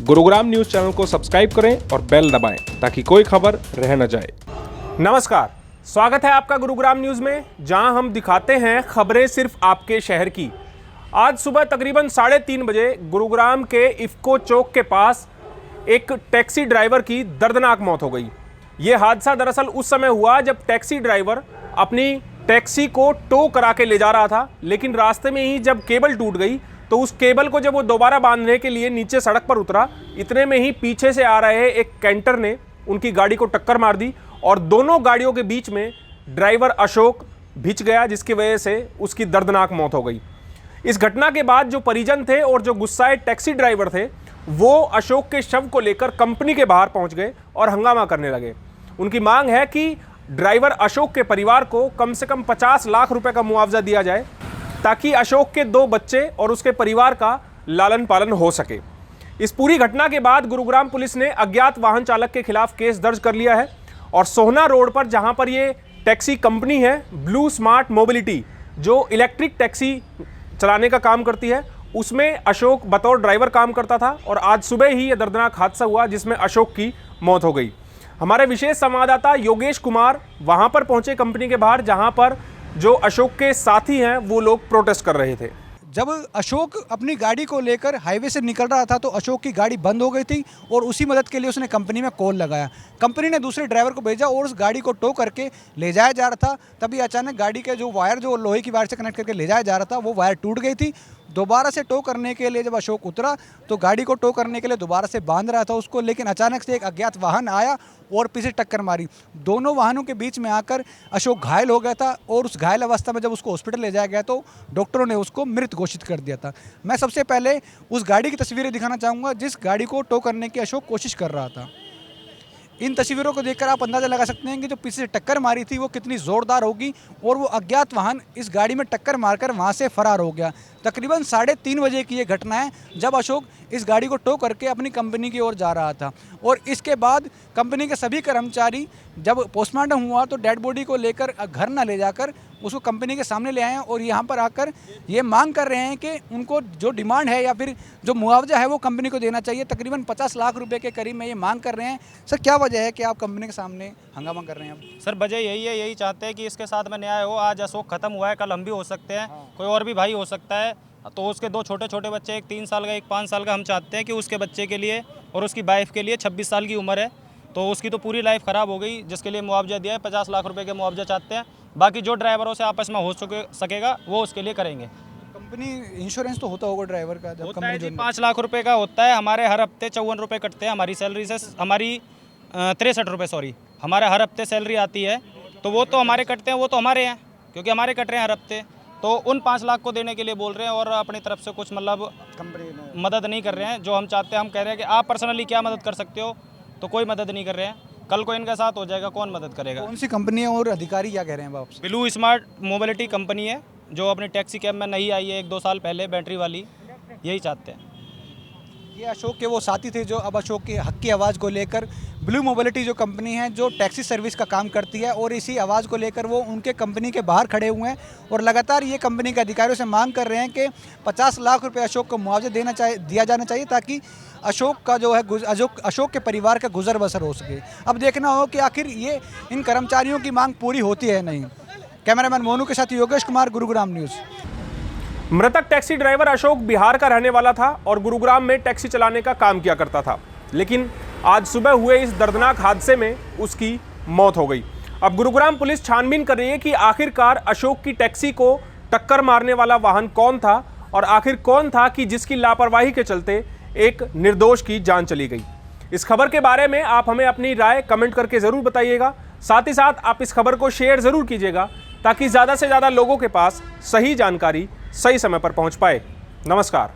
Gurugram news channel को subscribe करें और बेल दबाएं ताकि कोई खबर रह न जाए। नमस्कार, स्वागत है आपका गुरुग्राम न्यूज में, जहां हम दिखाते हैं खबरें सिर्फ आपके शहर की। आज सुबह तकरीबन 3:30 बजे गुरुग्राम के इफ्को चौक के पास एक टैक्सी ड्राइवर की दर्दनाक मौत हो गई। ये हादसा दरअसल उस समय हुआ जब टैक्सी ड्राइवर अपनी टैक्सी को टो करा के ले जा रहा था, लेकिन रास्ते में ही जब केबल टूट गई तो उस केबल को जब वो दोबारा बांधने के लिए नीचे सड़क पर उतरा, इतने में ही पीछे से आ रहे एक कैंटर ने उनकी गाड़ी को टक्कर मार दी और दोनों गाड़ियों के बीच में ड्राइवर अशोक भिच गया, जिसकी वजह से उसकी दर्दनाक मौत हो गई। इस घटना के बाद जो परिजन थे और जो गुस्साए टैक्सी ड्राइवर थे, वो अशोक के शव को लेकर कंपनी के बाहर पहुंच गए और हंगामा करने लगे। उनकी मांग है कि ड्राइवर अशोक के परिवार को कम से कम 50 लाख रुपए का मुआवजा दिया जाए, ताकि अशोक के 2 बच्चे और उसके परिवार का लालन पालन हो सके। इस पूरी घटना के बाद गुरुग्राम पुलिस ने अज्ञात वाहन चालक के खिलाफ केस दर्ज कर लिया है और सोहना रोड पर, जहां पर ये टैक्सी कंपनी है ब्लू स्मार्ट मोबिलिटी, जो इलेक्ट्रिक टैक्सी चलाने का काम करती है, उसमें अशोक बतौर ड्राइवर काम करता था और आज सुबह ही यह दर्दनाक हादसा हुआ जिसमें अशोक की मौत हो गई। हमारे विशेष संवाददाता योगेश कुमार वहां पर पहुंचे कंपनी के बाहर, जहां पर जो अशोक के साथी हैं वो लोग प्रोटेस्ट कर रहे थे। जब अशोक अपनी गाड़ी को लेकर हाईवे से निकल रहा था तो अशोक की गाड़ी बंद हो गई थी और उसी मदद के लिए उसने कंपनी में कॉल लगाया। कंपनी ने दूसरे ड्राइवर को भेजा और उस गाड़ी को टो करके ले जाया जा रहा था। तभी अचानक गाड़ी के जो वायर, जो लोहे की वायर से कनेक्ट करके ले जाया जा रहा था, वो वायर टूट गई थी। दोबारा से टो करने के लिए जब अशोक उतरा तो गाड़ी को टो करने के लिए दोबारा से बांध रहा था उसको, लेकिन अचानक से एक अज्ञात वाहन आया और पीछे टक्कर मारी। दोनों वाहनों के बीच में आकर अशोक घायल हो गया था और उस घायल अवस्था में जब उसको हॉस्पिटल ले जाया गया तो डॉक्टरों ने उसको मृत घोषित कर दिया था। मैं सबसे पहले उस गाड़ी की तस्वीरें दिखाना चाहूँगा जिस गाड़ी को टो करने की अशोक कोशिश कर रहा था। इन तस्वीरों को देखकर आप अंदाज़ा लगा सकते हैं कि जो पीछे से टक्कर मारी थी वो कितनी ज़ोरदार होगी और वो अज्ञात वाहन इस गाड़ी में टक्कर मारकर वहाँ से फरार हो गया। तकरीबन 3:30 बजे की ये घटना है जब अशोक इस गाड़ी को टो करके अपनी कंपनी की ओर जा रहा था और इसके बाद कंपनी के सभी कर्मचारी जब पोस्टमार्टम हुआ तो डेड बॉडी को लेकर घर न ले जाकर उसको कंपनी के सामने ले आए हैं और यहाँ पर आकर ये मांग कर रहे हैं कि उनको जो डिमांड है या फिर जो मुआवजा है वो कंपनी को देना चाहिए। तकरीबन 50 लाख रुपए के करीब में ये मांग कर रहे हैं। सर, क्या वजह है कि आप कंपनी के सामने हंगामा कर रहे हैं? अब सर, वजह यही है, यही चाहते हैं कि इसके साथ में न्याय हो। आज अशोक खत्म हुआ है, कल हम भी हो सकते हैं, कोई और भी भाई हो सकता है। तो उसके 2 छोटे छोटे बच्चे, एक 3 साल का, एक 5 साल का, हम चाहते हैं कि उसके बच्चे के लिए और उसकी वाइफ के लिए 26 साल की उम्र है, तो उसकी तो पूरी लाइफ ख़राब हो गई, जिसके लिए मुआवजा दिया है। 50 लाख रुपए के मुआवजा चाहते हैं। बाकी जो ड्राइवरों से आपस में हो सकेगा वो उसके लिए करेंगे। कंपनी इंश्योरेंस तो होता होगा ड्राइवर का? जब होता है जी, 5 लाख रुपए का होता है। हमारे हर हफ्ते 54 रुपये कटते हैं हमारी सैलरी से। हमारी 63 रुपये, सॉरी, हमारे हर हफ्ते सैलरी आती है, तो वो तो हमारे कटते हैं, वो तो हमारे हैं क्योंकि हमारे कट रहे हैं हर हफ्ते। तो उन 5 लाख को देने के लिए बोल रहे हैं और अपनी तरफ से कुछ मतलब मदद नहीं कर रहे हैं। जो हम चाहते हैं, हम कह रहे हैं कि आप पर्सनली क्या मदद कर सकते हो, तो कोई मदद नहीं कर रहे हैं। कल को इनके साथ हो जाएगा, कौन मदद करेगा? कौन सी कंपनी है और अधिकारी क्या कह रहे हैं वापस? ब्लू स्मार्ट मोबिलिटी कंपनी है जो अपनी टैक्सी कैब में नई आई है 1-2 साल पहले, बैटरी वाली। यही चाहते हैं। ये अशोक के वो साथी थे जो अब अशोक के हक की आवाज़ को लेकर ब्लू मोबिलिटी जो कंपनी है जो टैक्सी सर्विस का काम करती है और इसी आवाज़ को लेकर वो उनके कंपनी के बाहर खड़े हुए हैं और लगातार ये कंपनी के अधिकारियों से मांग कर रहे हैं कि 50 लाख रुपए अशोक को मुआवजा दिया जाना चाहिए ताकि अशोक का जो है अशोक के परिवार का गुजर बसर हो सके। अब देखना हो कि आखिर ये इन कर्मचारियों की मांग पूरी होती है नहीं। कैमरामैन मोनू के साथ योगेश कुमार, गुरुग्राम न्यूज़। मृतक टैक्सी ड्राइवर अशोक बिहार का रहने वाला था और गुरुग्राम में टैक्सी चलाने का काम किया करता था, लेकिन आज सुबह हुए इस दर्दनाक हादसे में उसकी मौत हो गई। अब गुरुग्राम पुलिस छानबीन कर रही है कि आखिरकार अशोक की टैक्सी को टक्कर मारने वाला वाहन कौन था और आखिर कौन था कि जिसकी लापरवाही के चलते एक निर्दोष की जान चली गई। इस खबर के बारे में आप हमें अपनी राय कमेंट करके ज़रूर बताइएगा। साथ ही साथ आप इस खबर को शेयर ज़रूर कीजिएगा ताकि ज़्यादा से ज़्यादा लोगों के पास सही जानकारी सही समय पर पहुंच पाए। नमस्कार।